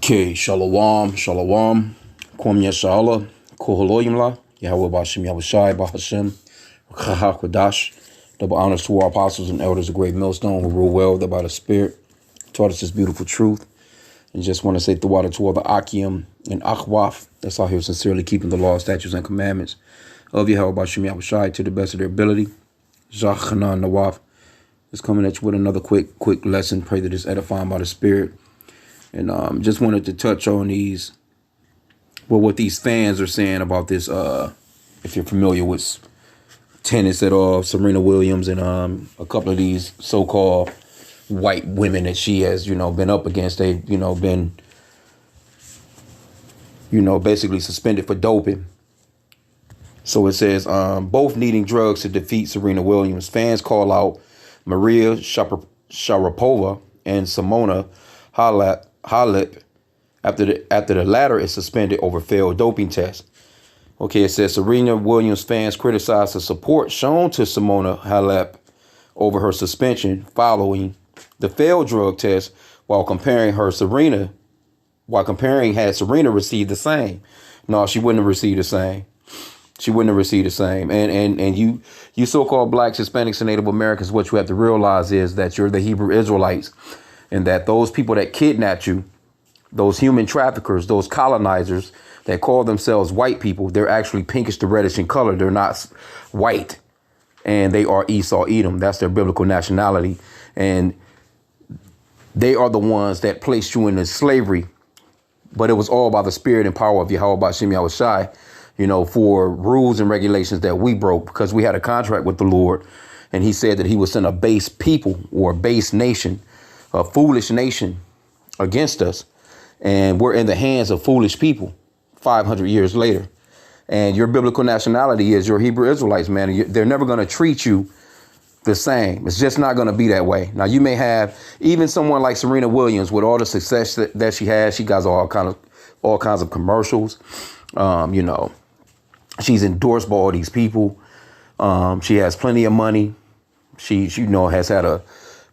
Okay, shalom, shalom, kwam yashala, koholoyimla, Yahweh Bashim Yahushai, Bahashim, Kodash. Double honors to our apostles and elders of Great Millstone who rule well, that by the Spirit taught us this beautiful truth. And just want to say the water to all the H.I.M and Akhwaf that's out here sincerely keeping the law, statutes, and commandments of Yahweh Bashim Yahushai to the best of their ability. Zach Hanan Nawaf is coming at you with another quick lesson. Pray that it's edifying by the Spirit. And just wanted to touch on what these fans are saying about this. If you're familiar with tennis at all, Serena Williams and a couple of these so-called white women that she has, been up against. They've, been, basically suspended for doping. So it says both needing drugs to defeat Serena Williams. Fans call out Maria Sharapova and Simona Halep after the latter is suspended over failed doping tests. Okay, it says Serena Williams fans criticize the support shown to Simona Halep over her suspension following the failed drug test, while comparing had Serena received the same. No, she wouldn't have received the same. She wouldn't have received the same. And you so-called blacks, Hispanics, and Native Americans, what you have to realize is that you're the Hebrew Israelites. And that those people that kidnapped you, those human traffickers, those colonizers that call themselves white people, they're actually pinkish to reddish in color. They're not white. And they are Esau, Edom. That's their biblical nationality. And they are the ones that placed you into slavery. But it was all by the spirit and power of Yahweh Bashim Yahushai, for rules and regulations that we broke because we had a contract with the Lord. And he said that he would send a base people or a base nation, a foolish nation against us. And we're in the hands of foolish people 500 years later. And your biblical nationality is your Hebrew Israelites, man. They're never going to treat you the same. It's just not going to be that way. Now, you may have even someone like Serena Williams with all the success that she has. She got all kinds of commercials. She's endorsed by all these people. She has plenty of money. She has had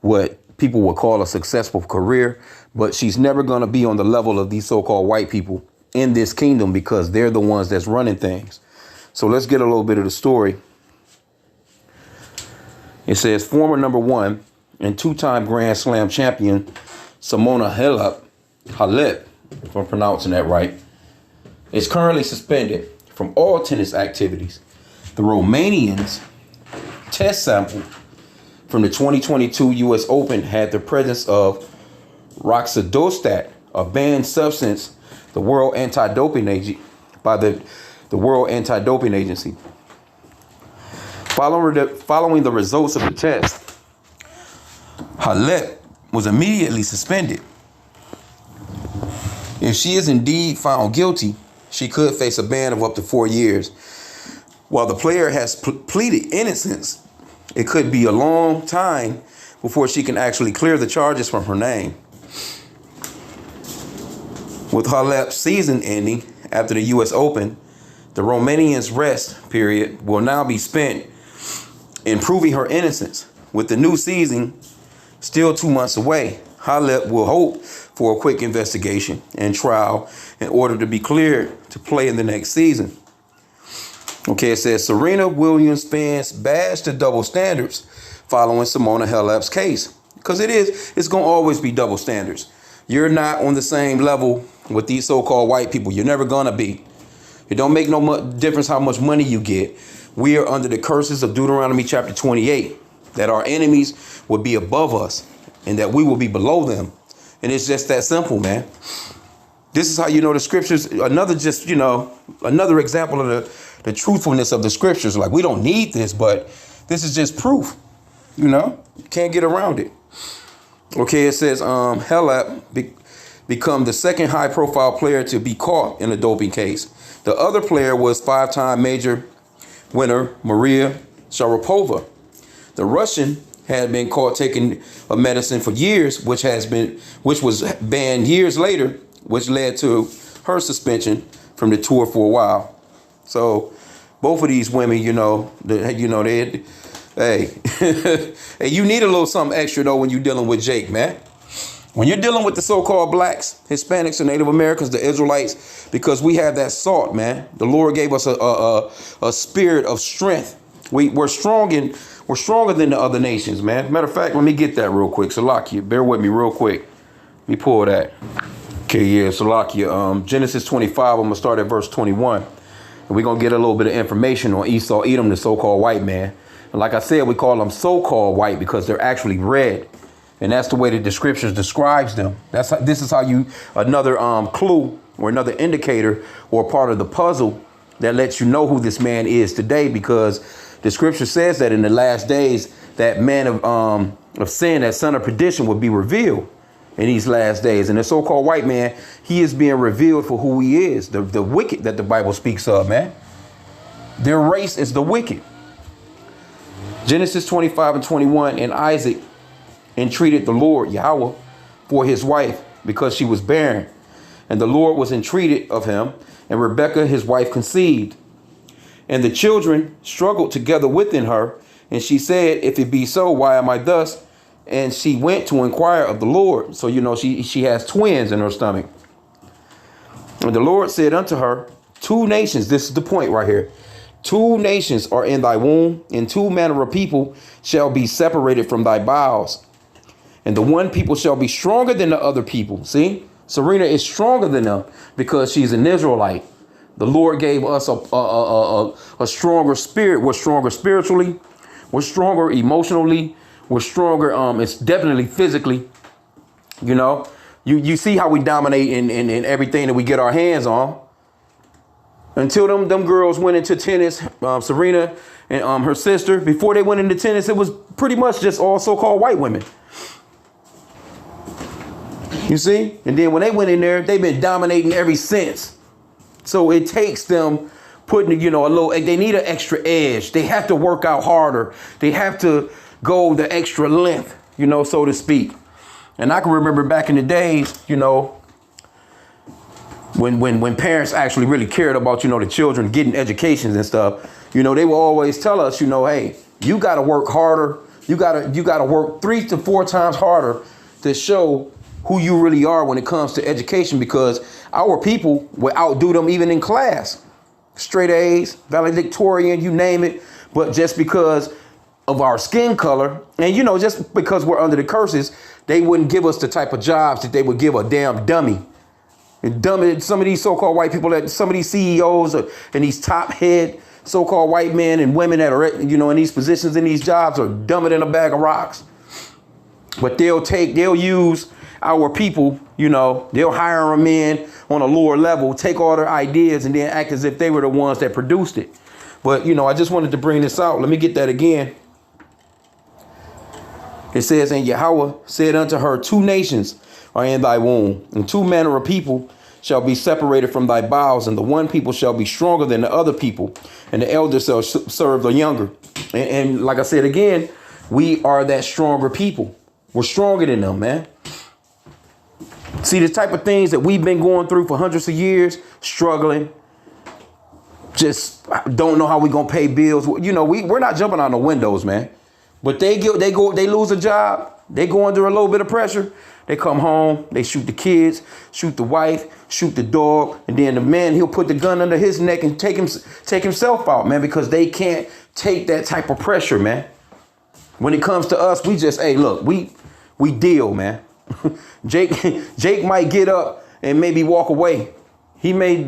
what people would call a successful career, but she's never going to be on the level of these so-called white people in this kingdom because they're the ones that's running things. So let's get a little bit of the story. It says former number one and two-time Grand Slam champion Simona Halep, if I'm pronouncing that right, is currently suspended from all tennis activities. The Romanians test sample from the 2022 U.S. Open had the presence of roxadustat, a banned substance, the World Anti-Doping Agency, by the World Anti-Doping Agency. Following the results of the test, Halep was immediately suspended. If she is indeed found guilty, she could face a ban of up to 4 years. While the player has pleaded innocence, it could be a long time before she can actually clear the charges from her name. With Halep's season ending after the U.S. Open, the Romanian's rest period will now be spent in proving her innocence. With the new season still 2 months away, Halep will hope for a quick investigation and trial in order to be cleared to play in the next season. Okay, it says Serena Williams fans bash the double standards following Simona Halep's case. Because it's going to always be double standards. You're not on the same level with these so-called white people. You're never going to be. It don't make no difference how much money you get. We are under the curses of Deuteronomy chapter 28, that our enemies will be above us and that we will be below them. And it's just that simple, man. This is how you know the scriptures. Another example of the truthfulness of the scriptures. Like, we don't need this, but this is just proof. Can't get around it. Okay, it says Halep become the second high-profile player to be caught in a doping case. The other player was five-time major winner Maria Sharapova. The Russian had been caught taking a medicine for years, which was banned years later, which led to her suspension from the tour for a while. So both of these women, hey, hey, you need a little something extra though when you're dealing with Jake, man. When you're dealing with the so-called blacks, Hispanics, and Native Americans, the Israelites, because we have that salt, man. The Lord gave us a spirit of strength. We're stronger than the other nations, man. Matter of fact, let me get that real quick. Salakia, bear with me real quick. Let me pull that. Okay, yeah, Salakia. Genesis 25, I'm gonna start at verse 21. And we're gonna get a little bit of information on Esau, Edom, the so-called white man. And like I said, we call them so-called white because they're actually red. And that's the way that the scriptures describes them. This is how you, another clue or another indicator or part of the puzzle that lets you know who this man is today, because the scripture says that in the last days, that man of sin, that son of perdition, would be revealed in these last days. And the so-called white man, he is being revealed for who he is, the wicked that the Bible speaks of, man. Their race is the wicked. Genesis 25 and 21, and Isaac entreated the Lord, Yahweh, for his wife, because she was barren. And the Lord was entreated of him, and Rebekah, his wife, conceived. And the children struggled together within her, and she said, if it be so, why am I thus? And she went to inquire of the Lord. So, she has twins in her stomach. And the Lord said unto her, 2 nations, this is the point right here, 2 nations are in thy womb, and 2 manner of people shall be separated from thy bowels. And the one people shall be stronger than the other people. See, Serena is stronger than them because she's an Israelite. The Lord gave us a stronger spirit. We're stronger spiritually. We're stronger emotionally. We're stronger. It's definitely physically. You see how we dominate in everything that we get our hands on. Until them girls went into tennis, Serena and her sister, before they went into tennis, it was pretty much just all so-called white women. You see? And then when they went in there, they've been dominating ever since. So it takes them putting, they need an extra edge. They have to work out harder. They have to go the extra length, so to speak. And I can remember back in the days, when parents actually really cared about, the children getting educations and stuff, they will always tell us, hey, you got to work harder. You got to work 3 to 4 times harder to show who you really are when it comes to education, because our people will outdo them even in class. Straight A's, valedictorian, you name it. But just because of our skin color and, just because we're under the curses, they wouldn't give us the type of jobs that they would give a damn dummy. Some of these so-called white people, some of these CEOs and these top head so-called white men and women that are, in these positions, in these jobs, are dumber than a bag of rocks. But they'll use our people, they'll hire them in on a lower level, take all their ideas and then act as if they were the ones that produced it. But, I just wanted to bring this out. Let me get that again. It says, and Yahweh said unto her, 2 nations are in thy womb, and 2 manner of people shall be separated from thy bowels, and the one people shall be stronger than the other people, and the elder shall serve the younger. And like I said again, we are that stronger people. We're stronger than them, man. See, the type of things that we've been going through for hundreds of years, struggling, just don't know how we're going to pay bills. We're not jumping on the windows, man. But they lose a job. They go under a little bit of pressure. They come home. They shoot the kids, shoot the wife, shoot the dog. And then the man, he'll put the gun under his neck and take himself out, man, because they can't take that type of pressure, man. When it comes to us, we just, hey, look, we deal, man. Jake might get up and maybe walk away. He may,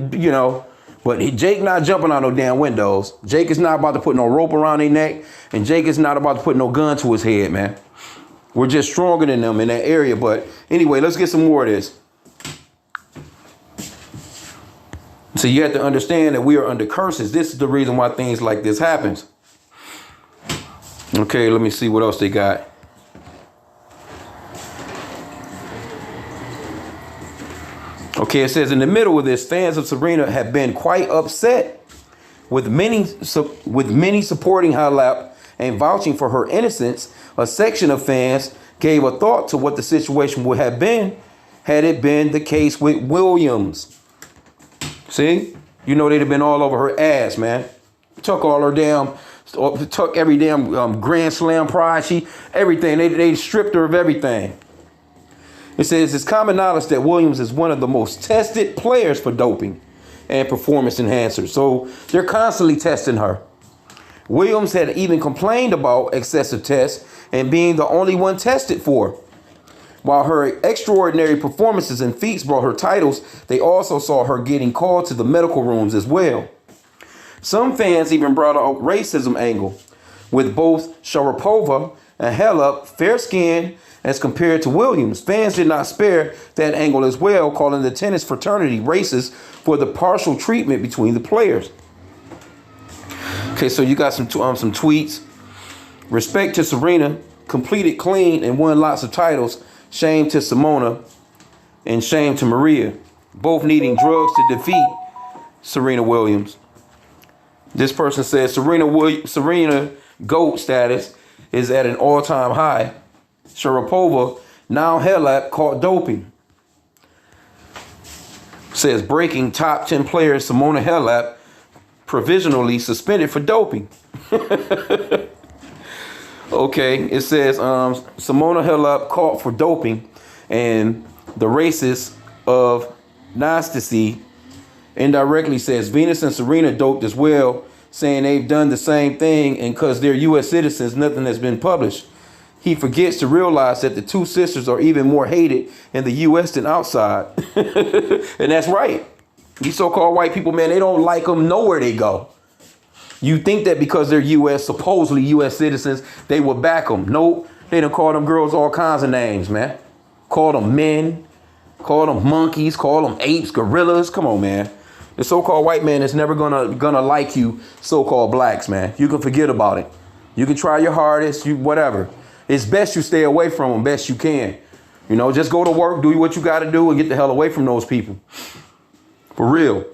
but Jake not jumping on no damn windows. Jake is not about to put no rope around their neck, and Jake is not about to put no gun to his head, man. We're just stronger than them in that area. But anyway, let's get some more of this. So you have to understand that we are under curses. This is the reason why things like this happens. Okay, let me see what else they got. Okay, it says in the middle of this, fans of Serena have been quite upset with many supporting Halep and vouching for her innocence. A section of fans gave a thought to what the situation would have been had it been the case with Williams. See, they'd have been all over her ass, man. Took every damn Grand Slam prize, everything. They stripped her of everything. It says it's common knowledge that Williams is one of the most tested players for doping and performance enhancers. So they're constantly testing her. Williams had even complained about excessive tests and being the only one tested for. While her extraordinary performances and feats brought her titles, they also saw her getting called to the medical rooms as well. Some fans even brought up racism angle, with both Sharapova and Halep fair-skinned as compared to Williams. Fans did not spare that angle as well, calling the tennis fraternity racist for the partial treatment between the players. Okay, so you got some tweets. Respect to Serena, completed clean and won lots of titles. Shame to Simona and shame to Maria, both needing drugs to defeat Serena Williams. This person says Serena GOAT status is at an all-time high. Sharapova, now Halep, caught doping. Says breaking top 10 players Simona Halep provisionally suspended for doping. Okay, it says Simona Halep caught for doping, and the racist of Nastasy indirectly says Venus and Serena doped as well, saying they've done the same thing, and because they're U.S. citizens, nothing has been published. He forgets to realize that the two sisters are even more hated in the U.S. than outside. And that's right. These so-called white people, man, they don't like them nowhere they go. You think that because they're U.S., supposedly U.S. citizens, they will back them. Nope. They done call them girls all kinds of names, man. Call them men. Call them monkeys. Call them apes, gorillas. Come on, man. The so-called white man is never gonna like you so-called blacks, man. You can forget about it. You can try your hardest, whatever. It's best you stay away from them best you can. You know, just go to work, do what you got to do, and get the hell away from those people. For real.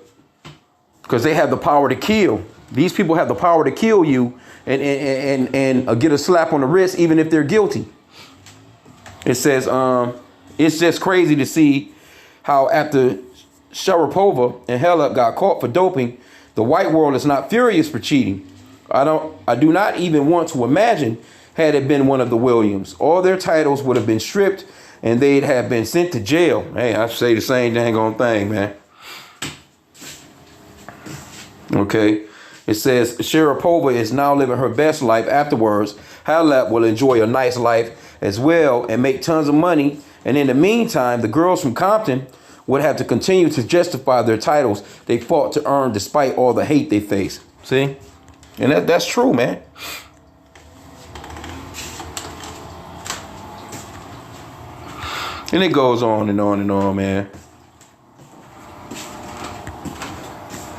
Because they have the power to kill. These people have the power to kill you and get a slap on the wrist, even if they're guilty. It says, it's just crazy to see how after Sharapova and Halep got caught for doping, the white world is not furious for cheating. I do not even want to imagine had it been one of the Williams. All their titles would have been stripped and they'd have been sent to jail. Hey, I say the same dang on thing, man. Okay. It says Sharapova is now living her best life afterwards. Halep will enjoy a nice life as well and make tons of money. And in the meantime, the girls from Compton would have to continue to justify their titles they fought to earn despite all the hate they face. See? And that's true, man. And it goes on and on and on, man.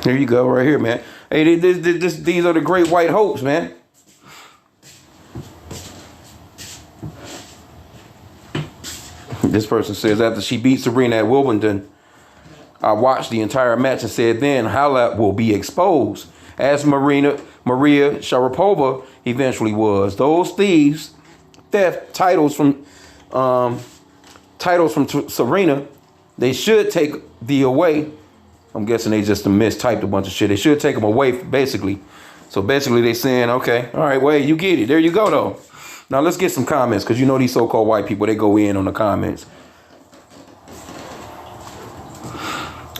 Here you go, right here, man. Hey, these are the great white hopes, man. This person says, after she beat Serena at Wimbledon, I watched the entire match and said then Halep will be exposed, as Maria Sharapova eventually was. Those thieves theft titles from Serena. They should take the away. I'm guessing they just mistyped a bunch of shit. They should take them away, basically. So basically they saying, okay, all right, wait, you get it. There you go, though. Now let's get some comments, because you know these so-called white people, they go in on the comments.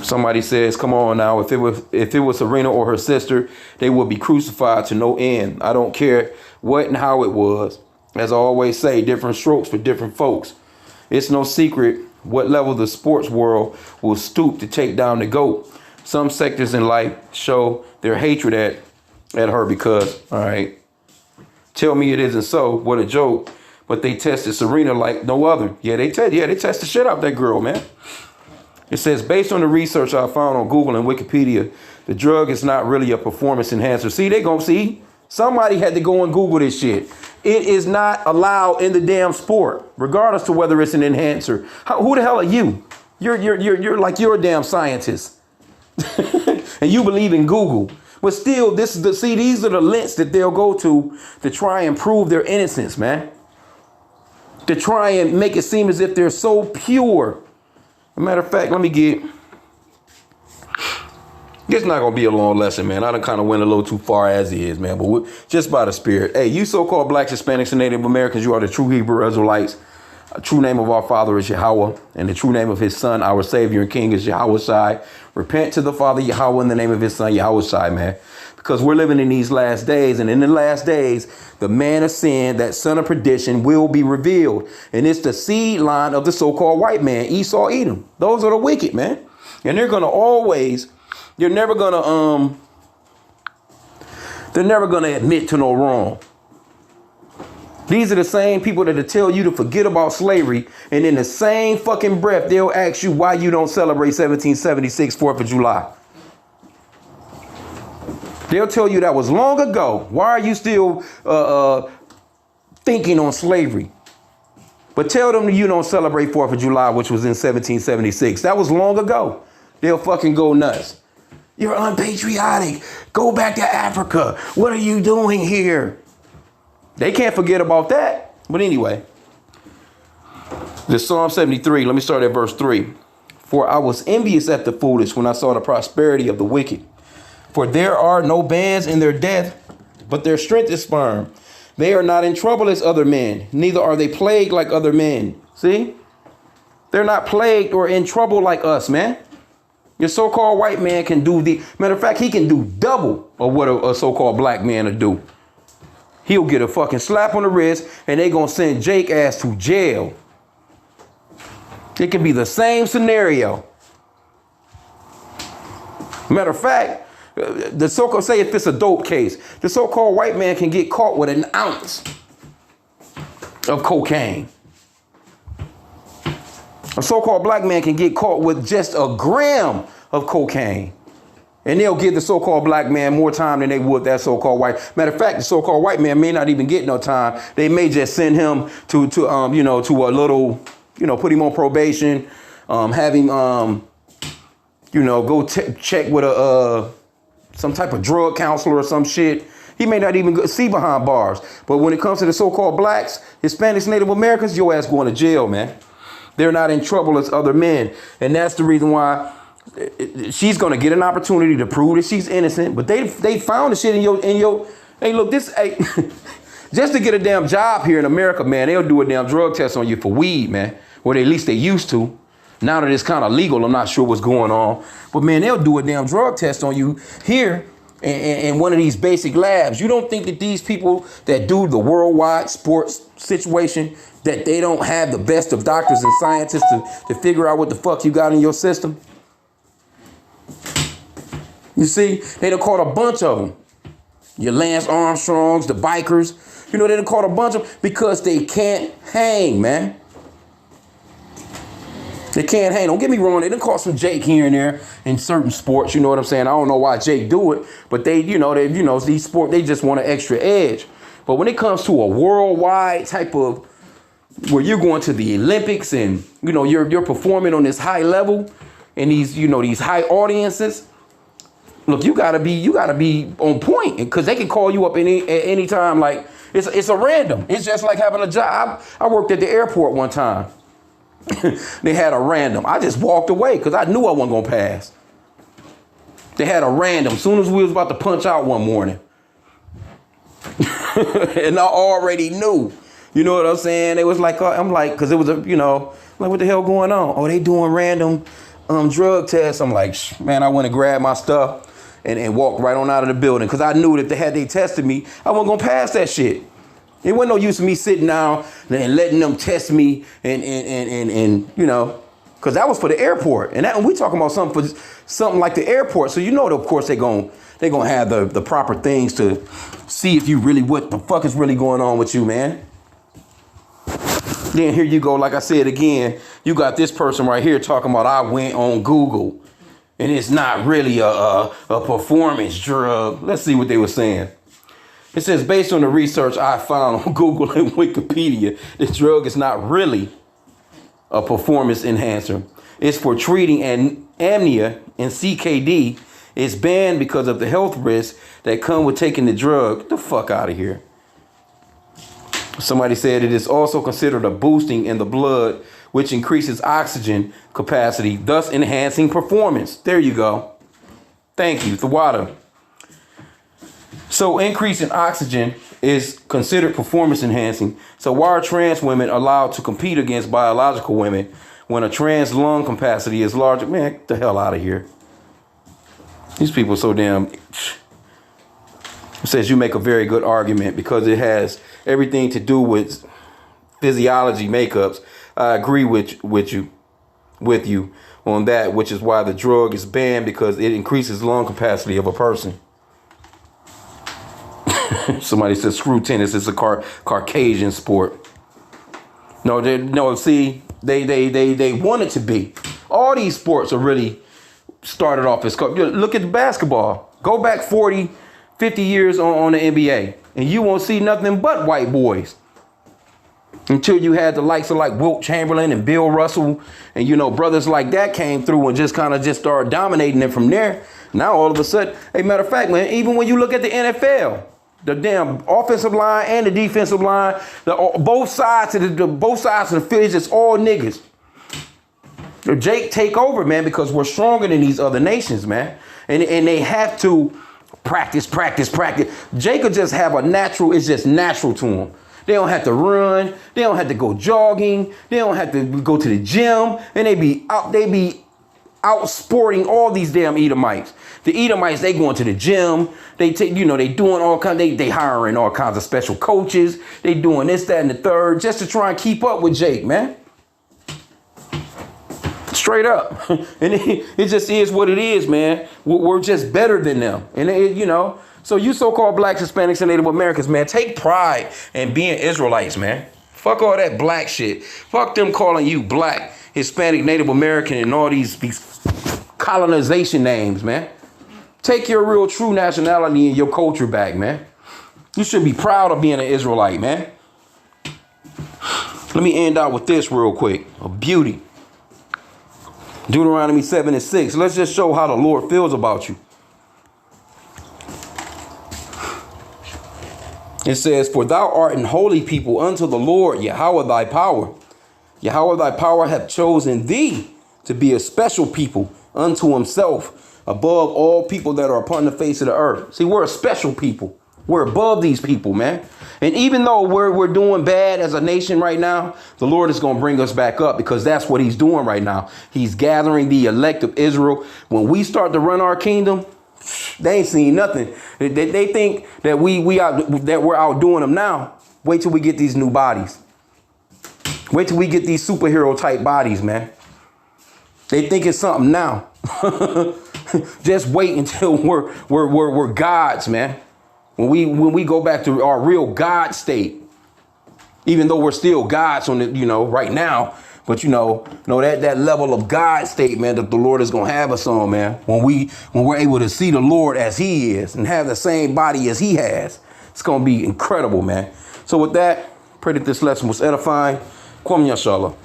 Somebody says, come on now, if it was Serena or her sister, they would be crucified to no end. I don't care what and how it was. As I always say, different strokes for different folks. It's no secret what level the sports world will stoop to take down the GOAT. Some sectors in life show their hatred at her because, all right, tell me it isn't so. What a joke. But they tested Serena like no other. Yeah, they test the shit out of that girl, man. It says, based on the research I found on Google and Wikipedia, the drug is not really a performance enhancer. See, they gonna see. Somebody had to go and Google this shit. It is not allowed in the damn sport, regardless to whether it's an enhancer. Who the hell are you? You're like you're a damn scientist, and you believe in Google. But still, these are the lengths that they'll go to try and prove their innocence, man. To try and make it seem as if they're so pure. As a matter of fact, let me get. It's not going to be a long lesson, man. I done kind of went a little too far as is, man. But just by the spirit. Hey, you so-called blacks, Hispanics, and Native Americans, you are the true Hebrew Israelites. The true name of our Father is Yahweh, and the true name of his Son, our Savior and King, is Yahweh Shai. Repent to the Father Yahweh in the name of his Son, Yahweh Shai, man. Because we're living in these last days, and in the last days, the man of sin, that son of perdition, will be revealed. And it's the seed line of the so-called white man, Esau, Edom. Those are the wicked, man. And they're going to always, they're never going to admit to no wrong. These are the same people that tell you to forget about slavery, and in the same fucking breath, they'll ask you why you don't celebrate 1776 4th of July. They'll tell you that was long ago. Why are you still thinking on slavery? But tell them that you don't celebrate 4th of July, which was in 1776. That was long ago. They'll fucking go nuts. You're unpatriotic. Go back to Africa. What are you doing here? They can't forget about that. But anyway, this Psalm 73, let me start at verse 3. For I was envious at the foolish when I saw the prosperity of the wicked. For there are no bands in their death, but their strength is firm. They are not in trouble as other men, neither are they plagued like other men. See? They're not plagued or in trouble like us, man. Your so-called white man can do matter of fact, he can do double of what a so-called black man will do. He'll get a fucking slap on the wrist and they gonna send Jake ass to jail. It can be the same scenario. Matter of fact, the so-called, say if it's a dope case, the so-called white man can get caught with an ounce of cocaine. A so-called black man can get caught with just a gram of cocaine. And they'll give the so-called black man more time than they would that so-called white. Matter of fact, the so-called white man may not even get no time. They may just send him to a little, put him on probation, have him, go check with some type of drug counselor or some shit. He may not even see behind bars. But when it comes to the so-called blacks, Hispanics, Native Americans, your ass going to jail, man. They're not in trouble as other men. And that's the reason why she's going to get an opportunity to prove that she's innocent. But they found the shit in your, hey, look, hey, just to get a damn job here in America, man, they'll do a damn drug test on you for weed, man. Or at least they used to. Now that it's kind of legal, I'm not sure what's going on. But, man, they'll do a damn drug test on you here in one of these basic labs. You don't think that these people that do the worldwide sports situation, that they don't have the best of doctors and scientists to figure out what the fuck you got in your system? You see, they done caught a bunch of them. Your Lance Armstrongs, the bikers, they done caught a bunch of them because they can't hang, man. They can't hang. Don't get me wrong. They done caught some Jake here and there in certain sports. You know what I'm saying? I don't know why Jake do it, but these sports, they just want an extra edge. But when it comes to a worldwide type of, where you're going to the Olympics and, you're performing on this high level and these high audiences, look, you gotta be on point, because they can call you up at any time. Like it's a random. It's just like having a job. I worked at the airport one time. They had a random. I just walked away because I knew I wasn't gonna pass. They had a random. As soon as we was about to punch out one morning, and I already knew. You know what I'm saying? It was like I'm like, because it was like what the hell going on? Oh, they doing random drug tests. I'm like, man, I went and grabbed my stuff and walked right on out of the building, because I knew that they tested me, I wasn't gonna pass that shit. It wasn't no use of me sitting down and letting them test me and because that was for the airport. And we talking about something like the airport. So of course they're gonna have the proper things to see if you really, what the fuck is really going on with you, man. Then here you go, like I said again, you got this person right here talking about I went on Google and it's not really a performance drug. Let's see what they were saying. It says, based on the research I found on Google and Wikipedia, this drug is not really a performance enhancer. It's for treating anemia and CKD. It's banned because of the health risks that come with taking the drug. Get the fuck out of here. Somebody said it is also considered a boosting in the blood, which increases oxygen capacity, thus enhancing performance. There you go. Thank you, Thawada. So increase in oxygen is considered performance enhancing. So why are trans women allowed to compete against biological women when a trans lung capacity is larger? Man, get the hell out of here. These people are so damn... It says you make a very good argument because it has everything to do with physiology makeups. I agree with you on that, which is why the drug is banned, because it increases lung capacity of a person. Somebody says screw tennis. It's a Caucasian sport. No, see, they want it to be. All these sports are really started off as... Look at the basketball. Go back 40, 50 years on the NBA, and you won't see nothing but white boys. Until you had the likes of like Wilt Chamberlain and Bill Russell and, brothers like that came through and just started dominating them from there. Now, all of a sudden, matter of fact, man, even when you look at the NFL, the damn offensive line and the defensive line, both sides of the field is just all niggas. Jake take over, man, because we're stronger than these other nations, man. And they have to practice. Jake will just have it's just natural to him. They don't have to run. They don't have to go jogging. They don't have to go to the gym. And they be out sporting all these damn Edomites. The Edomites, they going to the gym. They take, they doing all kinds. They hiring all kinds of special coaches. They doing this, that, and the third just to try and keep up with Jake, man. Straight up. And it just is what it is, man. We're just better than them. And so you so-called blacks, Hispanics, and Native Americans, man, take pride in being Israelites, man. Fuck all that black shit. Fuck them calling you black, Hispanic, Native American, and all these colonization names, man. Take your real true nationality and your culture back, man. You should be proud of being an Israelite, man. Let me end out with this real quick. A beauty. Deuteronomy 7:6. Let's just show how the Lord feels about you. It says, for thou art an holy people unto the Lord, Yahweh thy power. Yahweh thy power hath chosen thee to be a special people unto himself above all people that are upon the face of the earth. See, we're a special people. We're above these people, man. And even though we're doing bad as a nation right now, the Lord is going to bring us back up, because that's what he's doing right now. He's gathering the elect of Israel. When we start to run our kingdom, they ain't seen nothing. They think that we're outdoing them now. Wait till we get these new bodies. Wait till we get these superhero type bodies, man. They think it's something now. Just wait until we're gods, man. When we go back to our real God state, even though we're still gods on it, right now. But that level of God state, man, that the Lord is gonna have us on, man. When we're able to see the Lord as he is and have the same body as he has, it's gonna be incredible, man. So with that, pray that this lesson was edifying. Kwam Yashallah.